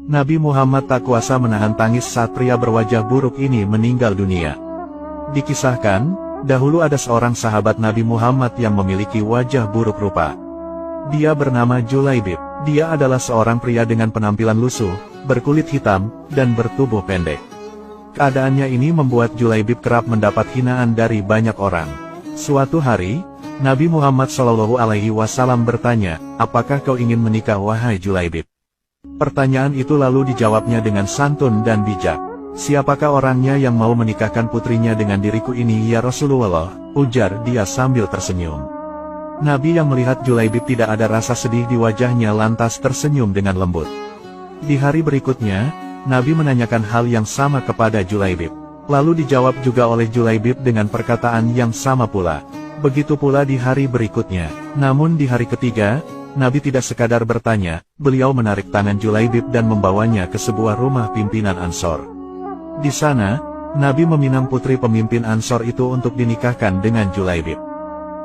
Nabi Muhammad tak kuasa menahan tangis saat pria berwajah buruk ini meninggal dunia. Dikisahkan, dahulu ada seorang sahabat Nabi Muhammad yang memiliki wajah buruk rupa. Dia bernama Julaibib. Dia adalah seorang pria dengan penampilan lusuh, berkulit hitam, dan bertubuh pendek. Keadaannya ini membuat Julaibib kerap mendapat hinaan dari banyak orang. Suatu hari, Nabi Muhammad SAW bertanya, "Apakah kau ingin menikah wahai Julaibib?" Pertanyaan itu lalu dijawabnya dengan santun dan bijak. "Siapakah orangnya yang mau menikahkan putrinya dengan diriku ini ya Rasulullah?" ujar dia sambil tersenyum. Nabi yang melihat Julaibib tidak ada rasa sedih di wajahnya lantas tersenyum dengan lembut. Di hari berikutnya, Nabi menanyakan hal yang sama kepada Julaibib. Lalu dijawab juga oleh Julaibib dengan perkataan yang sama pula. Begitu pula di hari berikutnya. Namun di hari ketiga, Nabi tidak sekadar bertanya, beliau menarik tangan Julaibib dan membawanya ke sebuah rumah pimpinan Ansor. Di sana, Nabi meminang putri pemimpin Ansor itu untuk dinikahkan dengan Julaibib.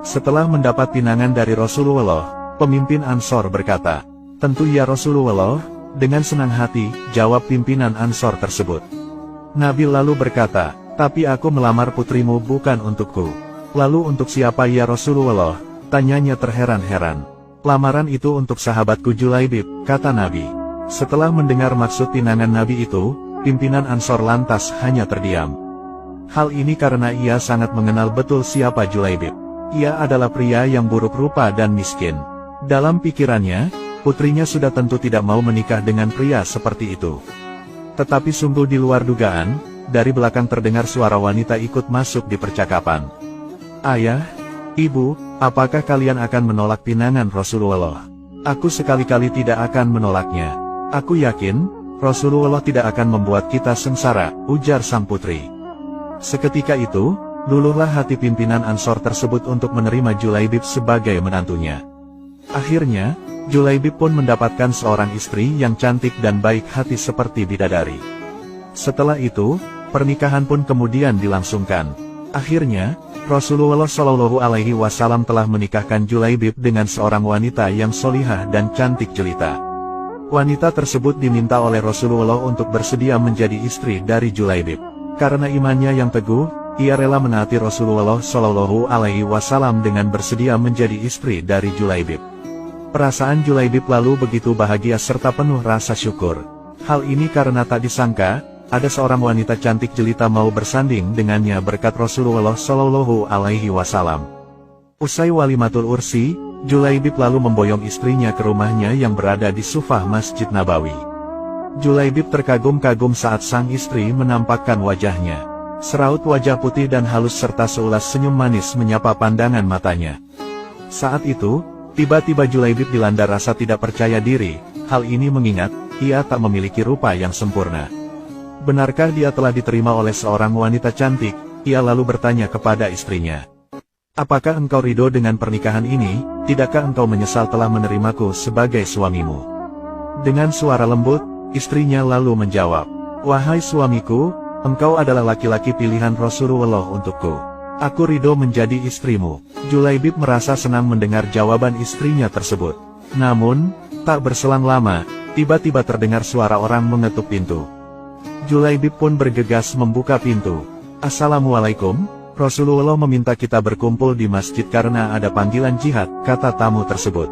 Setelah mendapat pinangan dari Rasulullah, pemimpin Ansor berkata, "Tentu ya Rasulullah," dengan senang hati, jawab pimpinan Ansor tersebut. Nabi lalu berkata, "Tapi aku melamar putrimu bukan untukku." "Lalu untuk siapa ya Rasulullah?" tanyanya terheran-heran. "Lamaran itu untuk sahabatku Julaibib," kata Nabi. Setelah mendengar maksud pinangan Nabi itu, pimpinan Ansor lantas hanya terdiam. Hal ini karena ia sangat mengenal betul siapa Julaibib. Ia adalah pria yang buruk rupa dan miskin. Dalam pikirannya, putrinya sudah tentu tidak mau menikah dengan pria seperti itu. Tetapi sungguh di luar dugaan, dari belakang terdengar suara wanita ikut masuk di percakapan. "Ayah, Ibu, apakah kalian akan menolak pinangan Rasulullah?" "Aku sekali-kali tidak akan menolaknya. Aku yakin, Rasulullah tidak akan membuat kita sengsara," ujar sang putri. Seketika itu, luluhlah hati pimpinan Ansor tersebut untuk menerima Julaibib sebagai menantunya. Akhirnya, Julaibib pun mendapatkan seorang istri yang cantik dan baik hati seperti bidadari. Setelah itu, pernikahan pun kemudian dilangsungkan. Akhirnya, Rasulullah SAW telah menikahkan Julaibib dengan seorang wanita yang solihah dan cantik jelita. Wanita tersebut diminta oleh Rasulullah untuk bersedia menjadi istri dari Julaibib. Karena imannya yang teguh, ia rela menaati Rasulullah SAW dengan bersedia menjadi istri dari Julaibib. Perasaan Julaibib lalu begitu bahagia serta penuh rasa syukur. Hal ini karena tak disangka, ada seorang wanita cantik jelita mau bersanding dengannya berkat Rasulullah SAW. Usai walimatul ursi, Julaibib lalu memboyong istrinya ke rumahnya yang berada di sufah Masjid Nabawi. Julaibib terkagum-kagum saat sang istri menampakkan wajahnya. Seraut wajah putih dan halus serta seulas senyum manis menyapa pandangan matanya. Saat itu, tiba-tiba Julaibib dilanda rasa tidak percaya diri. Hal ini mengingat, ia tak memiliki rupa yang sempurna. Benarkah dia telah diterima oleh seorang wanita cantik? Ia lalu bertanya kepada istrinya. "Apakah engkau ridho dengan pernikahan ini? Tidakkah engkau menyesal telah menerimaku sebagai suamimu?" Dengan suara lembut, istrinya lalu menjawab, "Wahai suamiku, engkau adalah laki-laki pilihan Rasulullah untukku. Aku ridho menjadi istrimu." Julaibib merasa senang mendengar jawaban istrinya tersebut. Namun, tak berselang lama, tiba-tiba terdengar suara orang mengetuk pintu. Julaibib pun bergegas membuka pintu. "Assalamualaikum, Rasulullah meminta kita berkumpul di masjid karena ada panggilan jihad," kata tamu tersebut.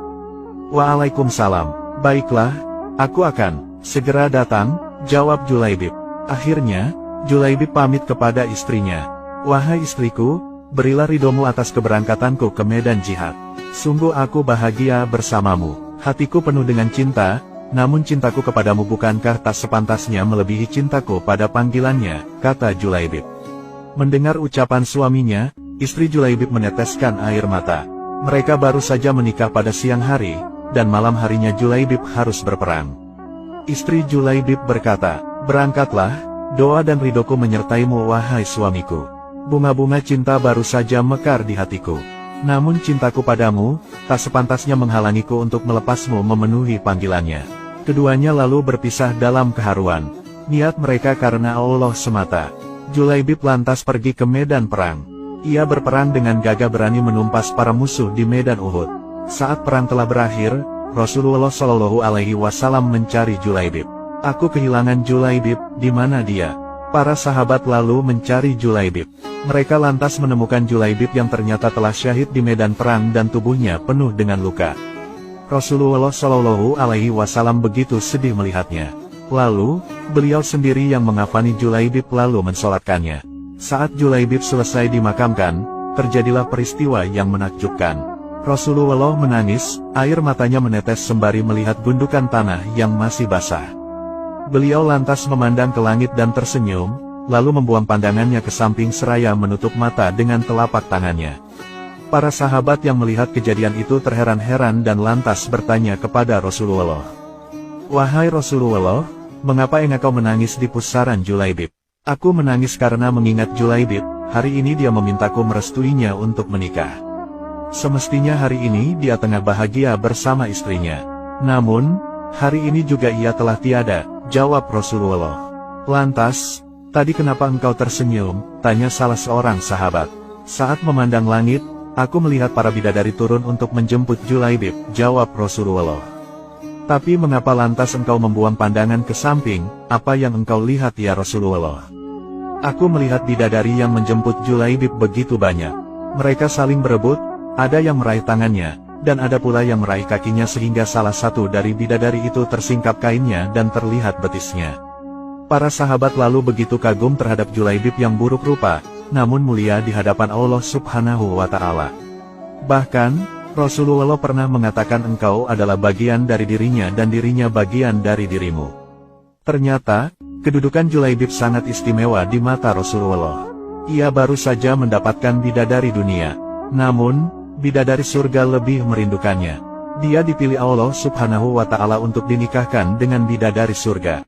"Waalaikumsalam. Baiklah, aku akan segera datang," jawab Julaibib. Akhirnya, Julaibib pamit kepada istrinya. "Wahai istriku, berilah ridhomu atas keberangkatanku ke medan jihad. Sungguh aku bahagia bersamamu. Hatiku penuh dengan cinta, namun cintaku kepadamu bukankah tak sepantasnya melebihi cintaku pada panggilannya," kata Julaibib. Mendengar ucapan suaminya, istri Julaibib meneteskan air mata. Mereka baru saja menikah pada siang hari, dan malam harinya Julaibib harus berperang. Istri Julaibib berkata, "Berangkatlah, doa dan ridhoku menyertaimu wahai suamiku. Bunga-bunga cinta baru saja mekar di hatiku. Namun cintaku padamu, tak sepantasnya menghalangiku untuk melepasmu memenuhi panggilannya." Keduanya lalu berpisah dalam keharuan. Niat mereka karena Allah semata. Julaibib lantas pergi ke medan perang. Ia berperang dengan gagah berani menumpas para musuh di medan Uhud. Saat perang telah berakhir, Rasulullah SAW mencari Julaibib. Aku kehilangan Julaibib, di mana dia? Para sahabat lalu mencari Julaibib. Mereka lantas menemukan Julaibib yang ternyata telah syahid di medan perang dan tubuhnya penuh dengan luka. Rasulullah Shallallahu Alaihi Wasallam begitu sedih melihatnya. Lalu, beliau sendiri yang mengafani Julaibib lalu mensolatkannya. Saat Julaibib selesai dimakamkan, terjadilah peristiwa yang menakjubkan. Rasulullah menangis, air matanya menetes sembari melihat gundukan tanah yang masih basah. Beliau lantas memandang ke langit dan tersenyum, lalu membuang pandangannya ke samping seraya menutup mata dengan telapak tangannya. Para sahabat yang melihat kejadian itu terheran-heran dan lantas bertanya kepada Rasulullah. Wahai Rasulullah, mengapa engkau menangis di pusaran Julaibib? Aku menangis karena mengingat Julaibib, hari ini dia memintaku merestuinya untuk menikah. Semestinya hari ini dia tengah bahagia bersama istrinya. Namun, hari ini juga ia telah tiada, jawab Rasulullah. Lantas, tadi kenapa engkau tersenyum? Tanya salah seorang sahabat. Saat memandang langit, aku melihat para bidadari turun untuk menjemput Julaibib, jawab Rasulullah. Tapi mengapa lantas engkau membuang pandangan ke samping, apa yang engkau lihat ya Rasulullah? Aku melihat bidadari yang menjemput Julaibib begitu banyak. Mereka saling berebut, ada yang meraih tangannya, dan ada pula yang meraih kakinya sehingga salah satu dari bidadari itu tersingkap kainnya dan terlihat betisnya. Para sahabat lalu begitu kagum terhadap Julaibib yang buruk rupa, namun mulia di hadapan Allah Subhanahu wa Ta'ala. Bahkan, Rasulullah pernah mengatakan engkau adalah bagian dari dirinya dan dirinya bagian dari dirimu. Ternyata, kedudukan Julaibib sangat istimewa di mata Rasulullah. Ia baru saja mendapatkan bidadari dunia, namun, bidadari surga lebih merindukannya. Dia dipilih Allah Subhanahu wa Ta'ala untuk dinikahkan dengan bidadari surga.